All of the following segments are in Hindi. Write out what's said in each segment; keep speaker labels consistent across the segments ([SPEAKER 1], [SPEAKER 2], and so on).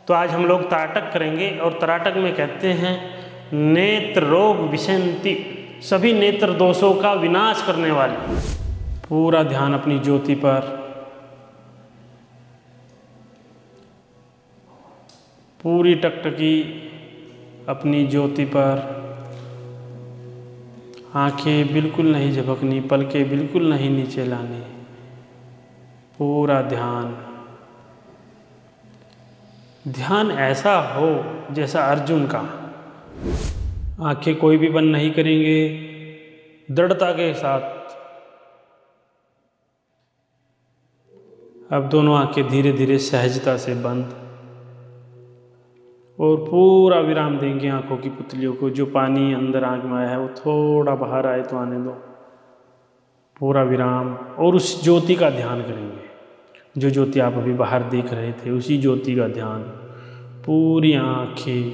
[SPEAKER 1] तो आज हम लोग तराटक करेंगे और तराटक में कहते हैं नेत्र रोग विशंति, सभी नेत्र दोषों का विनाश करने वाली। पूरा ध्यान अपनी ज्योति पर, पूरी टकटकी अपनी ज्योति पर। आंखें बिल्कुल नहीं झपकनी, पलकें बिल्कुल नहीं नीचे लानी। पूरा ध्यान, ध्यान ऐसा हो जैसा अर्जुन का। आंखें कोई भी बंद नहीं करेंगे, दृढ़ता के साथ। अब दोनों आंखें धीरे धीरे सहजता से बंद और पूरा विराम देंगे आंखों की पुतलियों को। जो पानी अंदर आंख में आया है वो थोड़ा बाहर आए तो आने दो। पूरा विराम और उस ज्योति का ध्यान करेंगे। जो ज्योति आप अभी बाहर देख रहे थे उसी ज्योति का ध्यान। पूरी आंखें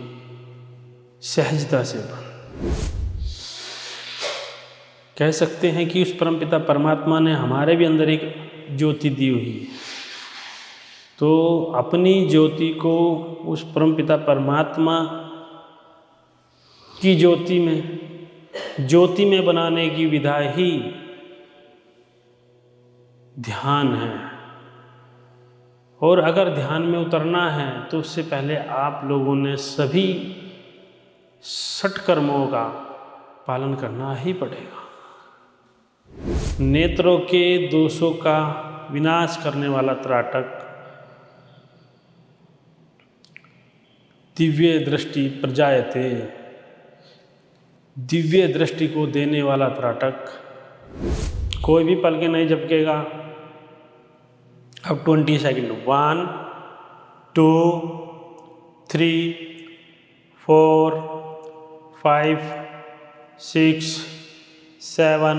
[SPEAKER 1] सहजता से बंद। कह सकते हैं कि उस परमपिता परमात्मा ने हमारे भी अंदर एक ज्योति दी हुई है। तो अपनी ज्योति को उस परमपिता परमात्मा की ज्योति में बनाने की विधा ही ध्यान है। और अगर ध्यान में उतरना है तो उससे पहले आप लोगों ने सभी षटकर्मों का पालन करना ही पड़ेगा। नेत्रों के दोषों का विनाश करने वाला तराटक, दिव्य दृष्टि प्रजायते, दिव्य दृष्टि को देने वाला तराटक। कोई भी पलके नहीं झपकेगा। अब 20 सेकेंड। 1 2 3 4 5 6 7।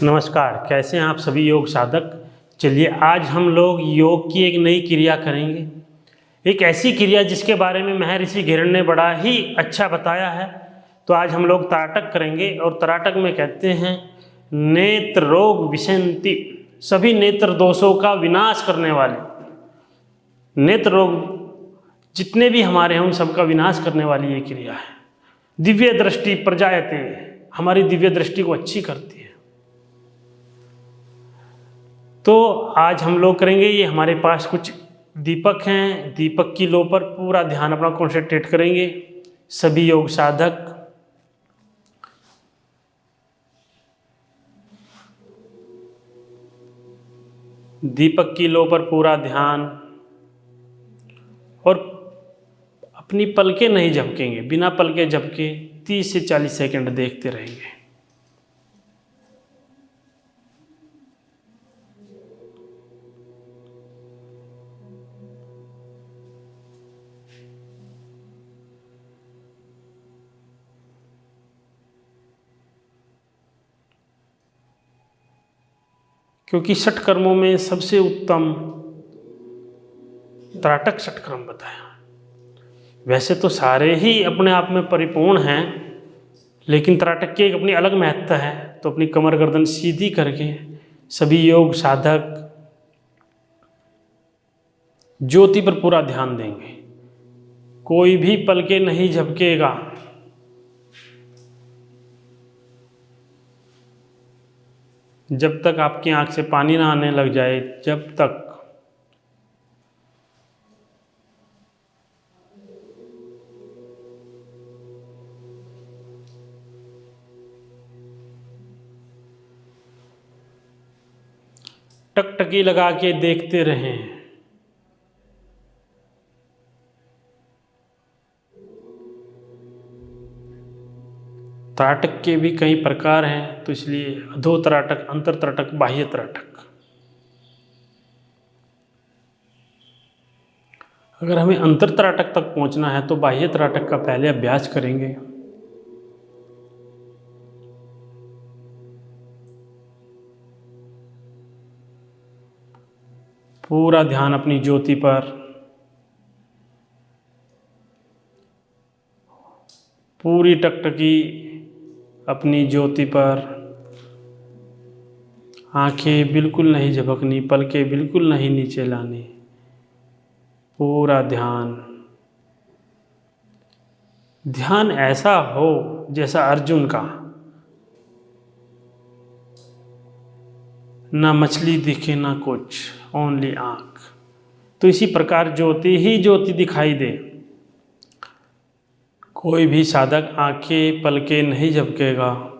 [SPEAKER 1] नमस्कार, कैसे हैं आप सभी योग साधक। चलिए आज हम लोग योग की एक नई क्रिया करेंगे। एक ऐसी क्रिया जिसके बारे में महर्षि घिरण ने बड़ा ही अच्छा बताया है। तो आज हम लोग तराटक करेंगे और तराटक में कहते हैं नेत्र रोग विशंति, सभी नेत्र दोषों का विनाश करने वाली। नेत्र रोग जितने भी हमारे हैं उन सबका विनाश करने वाली ये क्रिया है। दिव्य दृष्टि प्रजायते, हमारी दिव्य दृष्टि को अच्छी करती है। तो आज हम लोग करेंगे ये। हमारे पास कुछ दीपक हैं, दीपक की लो पर पूरा ध्यान अपना कॉन्सेंट्रेट करेंगे सभी योग साधक। दीपक की लो पर पूरा ध्यान और अपनी पलकें नहीं झपकेंगे। बिना पलके झपके 30 से 40 सेकंड देखते रहेंगे। क्योंकि षटकर्मों में सबसे उत्तम तराटक षटकर्म बताया। वैसे तो सारे ही अपने आप में परिपूर्ण हैं, लेकिन तराटक की एक अपनी अलग महत्ता है। तो अपनी कमर गर्दन सीधी करके सभी योग साधक ज्योति पर पूरा ध्यान देंगे। कोई भी पलके नहीं झपकेगा। जब तक आपकी आंख से पानी ना आने लग जाए, जब तक टकटकी लगा के देखते रहें। तराटक के भी कई प्रकार हैं, तो इसलिए अधो तराटक, अंतर तराटक, बाह्य तराटक। अगर हमें अंतर तराटक तक पहुंचना है तो बाह्य तराटक का पहले अभ्यास करेंगे। पूरा ध्यान अपनी ज्योति पर, पूरी टकटकी अपनी ज्योति पर। आंखें बिल्कुल नहीं झपकनी, पलकें बिल्कुल नहीं नीचे लानी। पूरा ध्यान। ध्यान ऐसा हो जैसा अर्जुन का, ना मछली दिखे ना कुछ, ओनली आँख। तो इसी प्रकार ज्योति ही ज्योति दिखाई दे। कोई भी साधक आंखें पलके नहीं झपकेगा।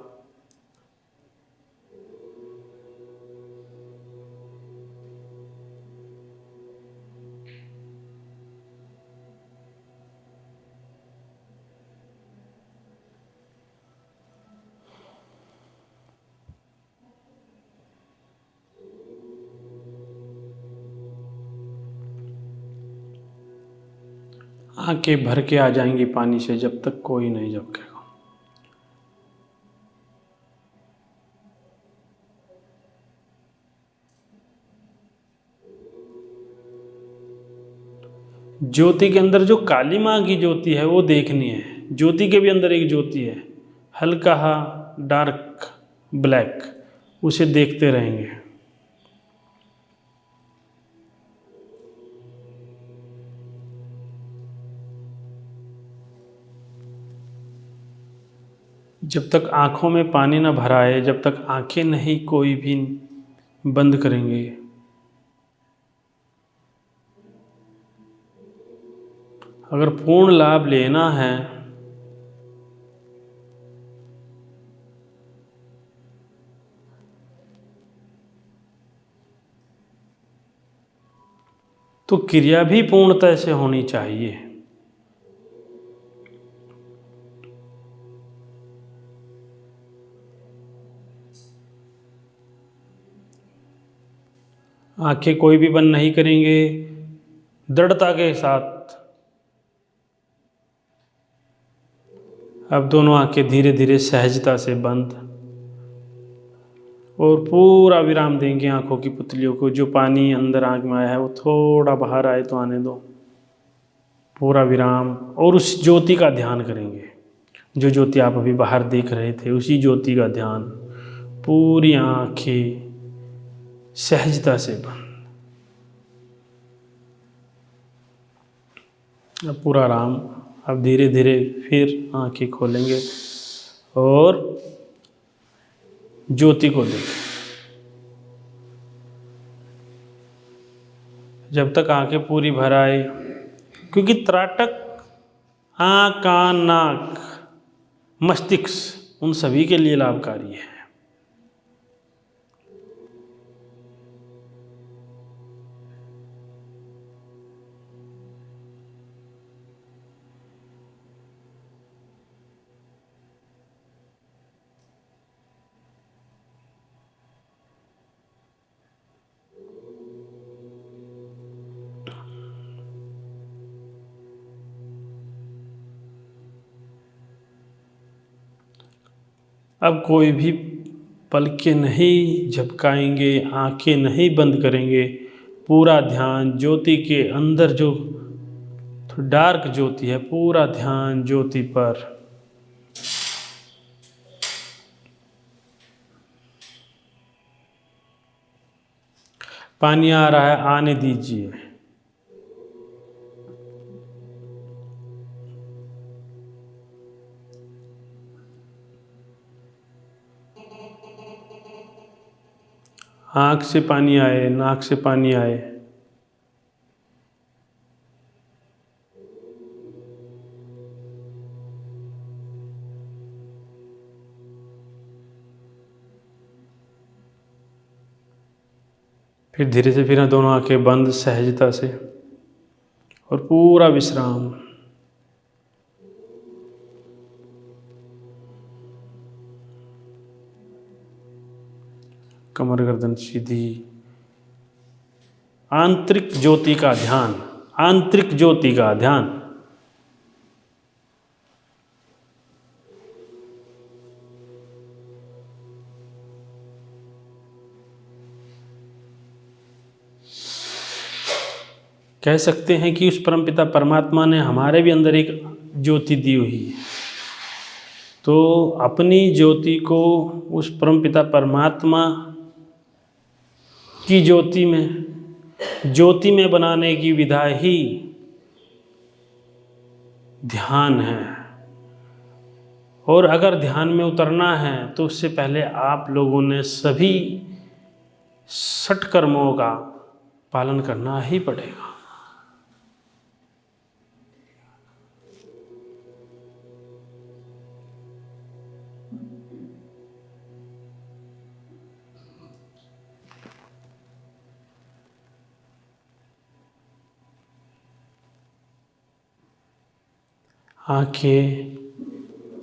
[SPEAKER 1] आंखें भर के आ जाएंगी पानी से जब तक कोई नहीं झपकेगा। ज्योति के अंदर जो काली माँ की ज्योति है वो देखनी है। ज्योति के भी अंदर एक ज्योति है, हल्का हा डार्क ब्लैक, उसे देखते रहेंगे। जब तक आँखों में पानी न भरा है, जब तक आंखें नहीं कोई भी बंद करेंगे, अगर पूर्ण लाभ लेना है तो क्रिया भी पूर्णतः से होनी चाहिए। आंखें कोई भी बंद नहीं करेंगे, दृढ़ता के साथ। अब दोनों आंखें धीरे धीरे सहजता से बंद, और पूरा विराम देंगे आंखों की पुतलियों को। जो पानी अंदर आंख में आया है वो थोड़ा बाहर आए तो आने दो। पूरा विराम, और उस ज्योति का ध्यान करेंगे। जो ज्योति आप अभी बाहर देख रहे थे, उसी ज्योति का ध्यान। पूरी आंखें सहजता से बंद। अब पूरा आराम। अब धीरे धीरे फिर आंखें खोलेंगे और ज्योति को देखें। जब तक आंखें पूरी भर आए, क्योंकि त्राटक आँख, कान, नाक, मस्तिष्क उन सभी के लिए लाभकारी है। अब कोई भी पलकें नहीं झपकाएंगे, आंखें नहीं बंद करेंगे। पूरा ध्यान ज्योति के अंदर, जो डार्क ज्योति है, पूरा ध्यान ज्योति पर। पानी आ रहा है, आने दीजिए। आँख से पानी आए, नाक से पानी आए। फिर धीरे से फिर दोनों आंखें बंद सहजता से, और पूरा विश्राम। कमर गर्दन सीधी। आंतरिक ज्योति का ध्यान, आंतरिक ज्योति का ध्यान। कह सकते हैं कि उस परमपिता परमात्मा ने हमारे भी अंदर एक ज्योति दी हुई है। तो अपनी ज्योति को उस परमपिता परमात्मा की ज्योति में बनाने की विधा ही ध्यान है। और अगर ध्यान में उतरना है तो उससे पहले आप लोगों ने सभी षट कर्मों का पालन करना ही पड़ेगा। आंखें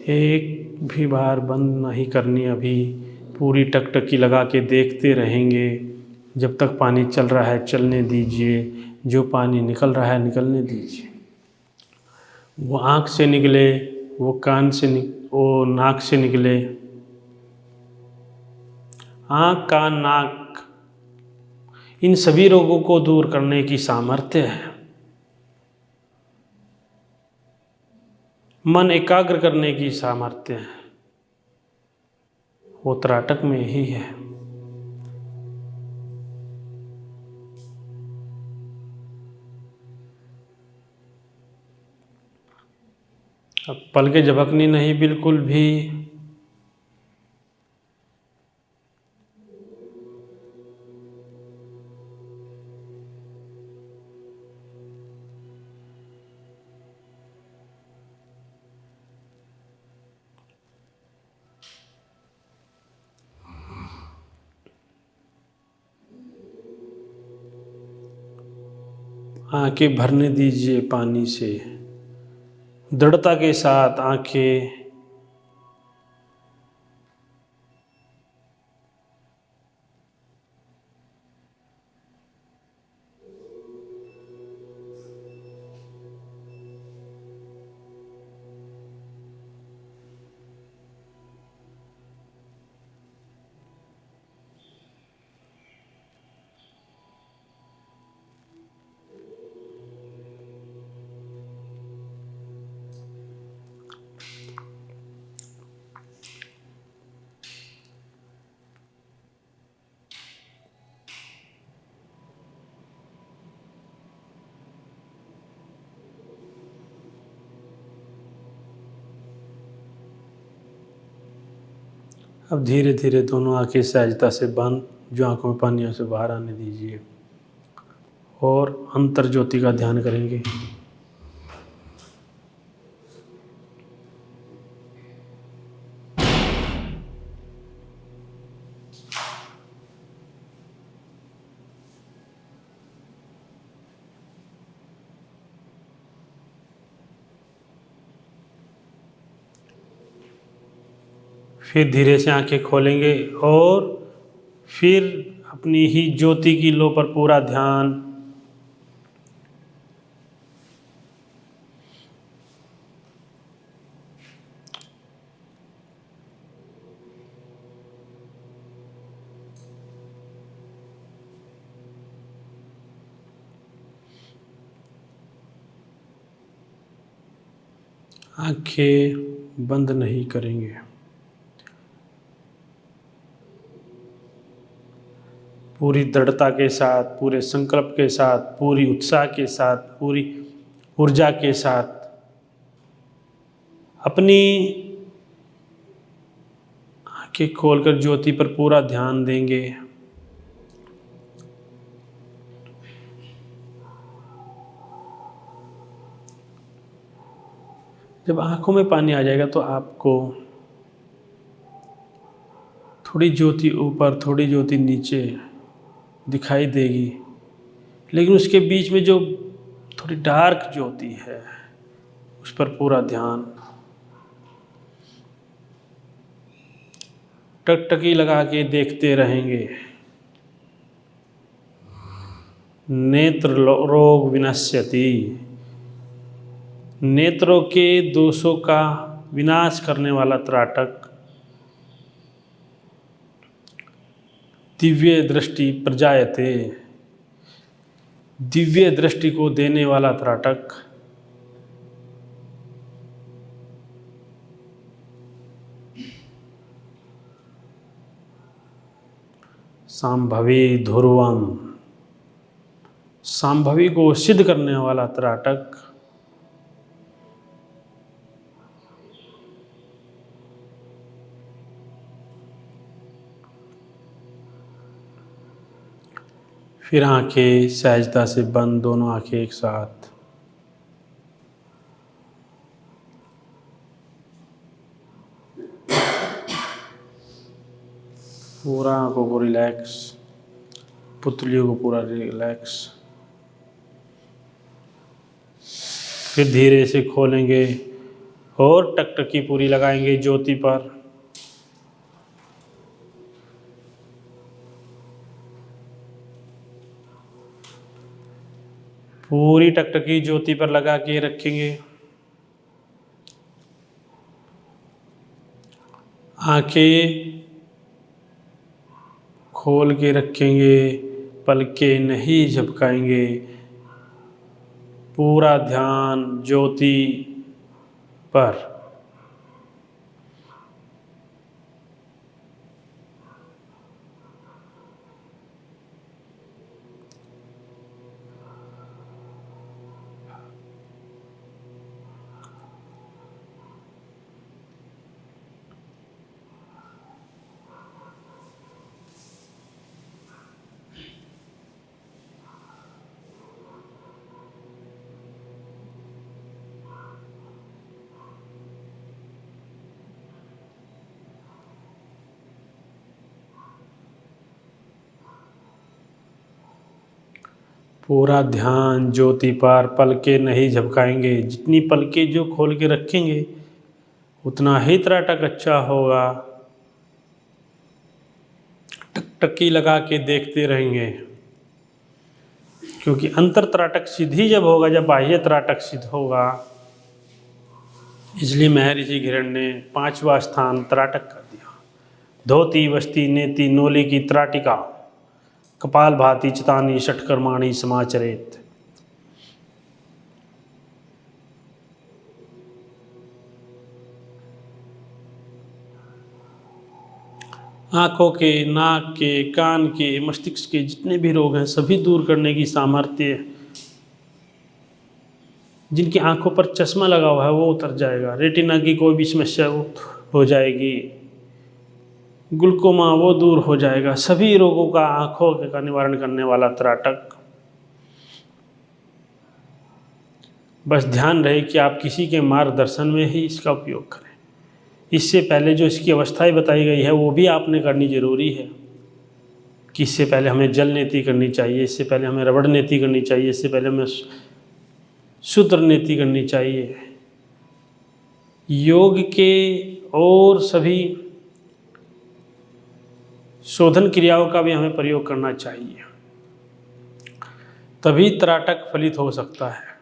[SPEAKER 1] एक भी बार बंद नहीं करनी, अभी पूरी टकटकी लगा के देखते रहेंगे। जब तक पानी चल रहा है चलने दीजिए, जो पानी निकल रहा है निकलने दीजिए। वो आँख से निकले, वो कान से वो नाक से निकले। आँख, कान, नाक, इन सभी रोगों को दूर करने की सामर्थ्य है। मन एकाग्र करने की सामर्थ्य है, वो त्राटक में ही है। अब पलकें झपकनी नहीं बिल्कुल भी। आंखें भरने दीजिए पानी से, दृढ़ता के साथ आंखें अब धीरे धीरे दोनों आंखें सहजता से बंद, जो आंखों में पानी है उसे बाहर आने दीजिए और अंतर ज्योति का ध्यान करेंगे। फिर धीरे से आंखें खोलेंगे और फिर अपनी ही ज्योति की लो पर पूरा ध्यान। आंखें बंद नहीं करेंगे। पूरी दृढ़ता के साथ, पूरे संकल्प के साथ, पूरी उत्साह के साथ, पूरी ऊर्जा के साथ अपनी आंखें खोलकर ज्योति पर पूरा ध्यान देंगे। जब आंखों में पानी आ जाएगा तो आपको थोड़ी ज्योति ऊपर, थोड़ी ज्योति नीचे दिखाई देगी, लेकिन उसके बीच में जो थोड़ी डार्क ज्योति है उस पर पूरा ध्यान। टकटकी लगा के देखते रहेंगे। नेत्र रोग विनश्यति, नेत्रों के दोषों का विनाश करने वाला त्राटक। दिव्य दृष्टि प्रजायते, दिव्य दृष्टि को देने वाला त्राटक। सांभवी ध्रुवम, सांभवी को सिद्ध करने वाला त्राटक। फिर आंखें सहजता से बंद, दोनों आंखें एक साथ। पूरा आंखों को रिलैक्स, पुतलियों को पूरा रिलैक्स। फिर धीरे से खोलेंगे और टकटकी पूरी लगाएंगे ज्योति पर। पूरी टकटकी ज्योति पर लगा के रखेंगे। आंखें खोल के रखेंगे, पलकें नहीं झपकाएंगे। पूरा ध्यान ज्योति पर। पूरा ध्यान ज्योति पर, पलकें नहीं झपकाएंगे। जितनी पलकें जो खोल के रखेंगे उतना ही त्राटक अच्छा होगा। टकटकी लगा के देखते रहेंगे, क्योंकि अंतर त्राटक सिद्ध ही जब होगा जब बाह्य त्राटक सिद्ध होगा। इसलिए महर्षि घिरण ने 5वां स्थान त्राटक कर दिया। धोती वस्ती नेति नोली की त्राटिका, कपाल भाती चितानी षटकर्माणी समाचरेत। आँखों के, नाक के, कान के, मस्तिष्क के जितने भी रोग हैं सभी दूर करने की सामर्थ्य। जिनकी आंखों पर चश्मा लगा हुआ है वो उतर जाएगा। रेटिना की कोई भी समस्या वो हो जाएगी। ग्लूकोमा वो दूर हो जाएगा। सभी रोगों का आंखों का निवारण करने वाला त्राटक। बस ध्यान रहे कि आप किसी के मार्गदर्शन में ही इसका उपयोग करें। इससे पहले जो इसकी अवस्थाएं बताई गई है वो भी आपने करनी जरूरी है। कि इससे पहले हमें जल नेति करनी चाहिए, इससे पहले हमें रबड़ नेति करनी चाहिए, इससे पहले हमें सूत्र नेति करनी चाहिए। योग के और सभी शोधन क्रियाओं का भी हमें प्रयोग करना चाहिए, तभी त्राटक फलित हो सकता है।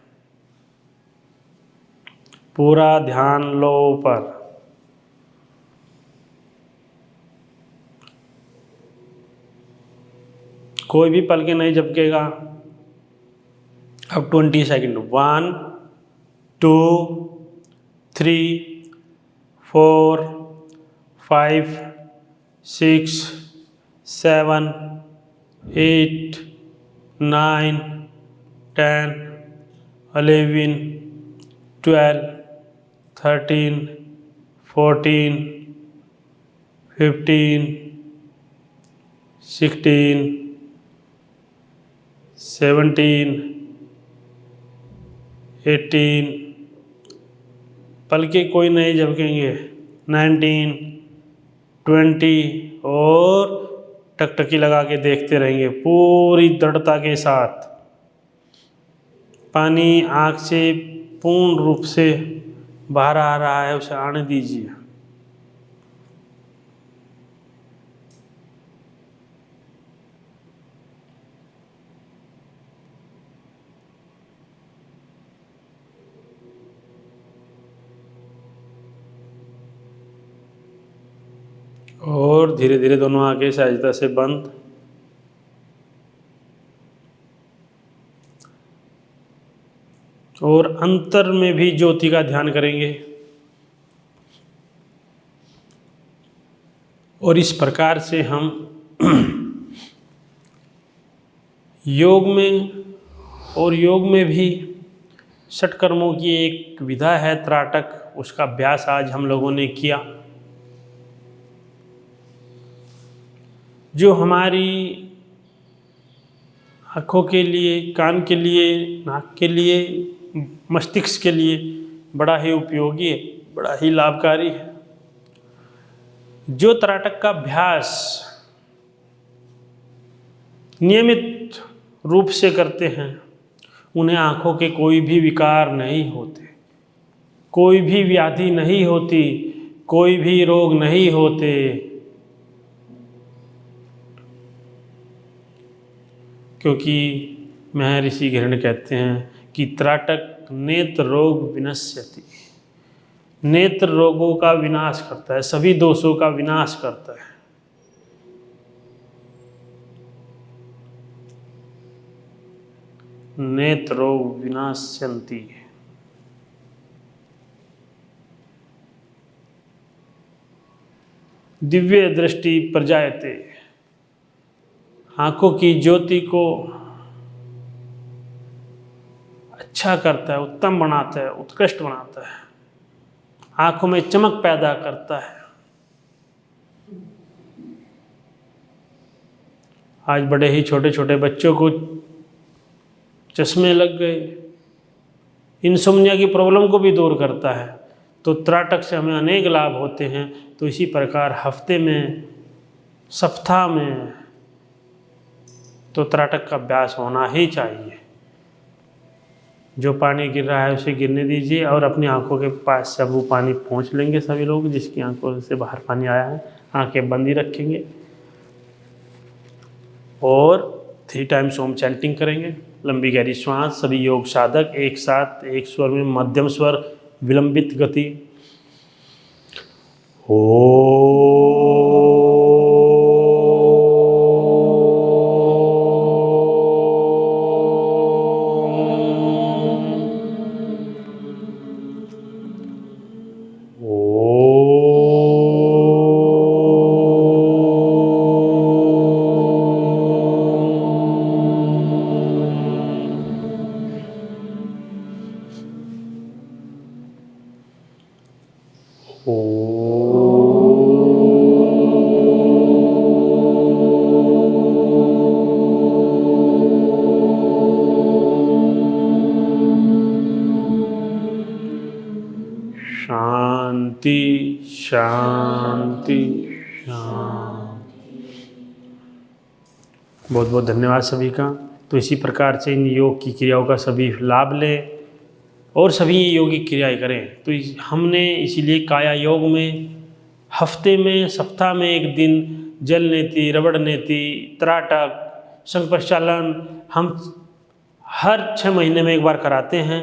[SPEAKER 1] पूरा ध्यान लो ऊपर। कोई भी पलके नहीं झपकेगा। अब 20 सेकेंड। 1 2 3 4 5 6 7 8 9 10 11 12 13 14 15 16 17 18। पलके कोई नहीं झपकेंगे। 19 20 और टकटकी लगा के देखते रहेंगे पूरी दृढ़ता के साथ। पानी आँख से पूर्ण रूप से बाहर आ रहा है, उसे आने दीजिए। और धीरे धीरे दोनों आंखें सहजता से बंद। और अंतर में भी ज्योति का ध्यान करेंगे। और इस प्रकार से हम योग में भी षटकर्मों की एक विधा है त्राटक, उसका अभ्यास आज हम लोगों ने किया। जो हमारी आँखों के लिए, कान के लिए, नाक के लिए, मस्तिष्क के लिए बड़ा ही उपयोगी है, बड़ा ही लाभकारी है। जो त्राटक का अभ्यास नियमित रूप से करते हैं उन्हें आँखों के कोई भी विकार नहीं होते, कोई भी व्याधि नहीं होती, कोई भी रोग नहीं होते। क्योंकि महर्षि घृण कहते हैं कि त्राटक नेत्र रोग विनश्यति, नेत्र रोगों का विनाश करता है, सभी दोषों का विनाश करता है। नेत्र रोग विनाश्यन्ति। दिव्य दृष्टि प्रजायते, आँखों की ज्योति को अच्छा करता है, उत्तम बनाता है, उत्कृष्ट बनाता है, आँखों में चमक पैदा करता है। आज बड़े ही छोटे छोटे बच्चों को चश्मे लग गए, इंसोम्निया की प्रॉब्लम को भी दूर करता है। तो त्राटक से हमें अनेक लाभ होते हैं। तो इसी प्रकार हफ्ते में, सप्ताह में तो त्राटक का अभ्यास होना ही चाहिए। जो पानी गिर रहा है उसे गिरने दीजिए और अपनी आंखों के पास से वो पानी पहुंच लेंगे। सभी लोग जिसकी आंखों से बाहर पानी आया है आंखें बंद ही रखेंगे और 3 टाइम्स ओम चैंटिंग करेंगे। लंबी गहरी श्वास। सभी योग साधक एक साथ एक स्वर में, मध्यम स्वर, विलंबित गति। शांति शांति शांति। बहुत बहुत धन्यवाद सभी का। तो इसी प्रकार से इन योग की क्रियाओं का सभी लाभ लें और सभी योगिक क्रियाएं करें। तो हमने इसीलिए काया योग में हफ्ते में, सप्ताह में एक दिन जल नेति, रबड़ नेति, त्राटक, शंख प्रचालन हम हर 6 महीने में एक बार कराते हैं।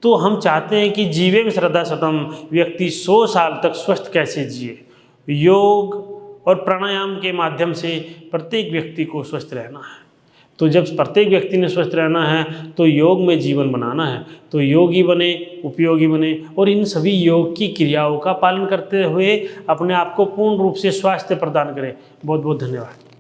[SPEAKER 1] तो हम चाहते हैं कि जीवे में श्रद्धा सतम, व्यक्ति 100 साल तक स्वस्थ कैसे जिए। योग और प्राणायाम के माध्यम से प्रत्येक व्यक्ति को स्वस्थ रहना है। तो जब प्रत्येक व्यक्ति ने स्वस्थ रहना है तो योग में जीवन बनाना है। तो योगी बने, उपयोगी बने और इन सभी योग की क्रियाओं का पालन करते हुए अपने आप को पूर्ण रूप से स्वास्थ्य प्रदान करें। बहुत बहुत धन्यवाद।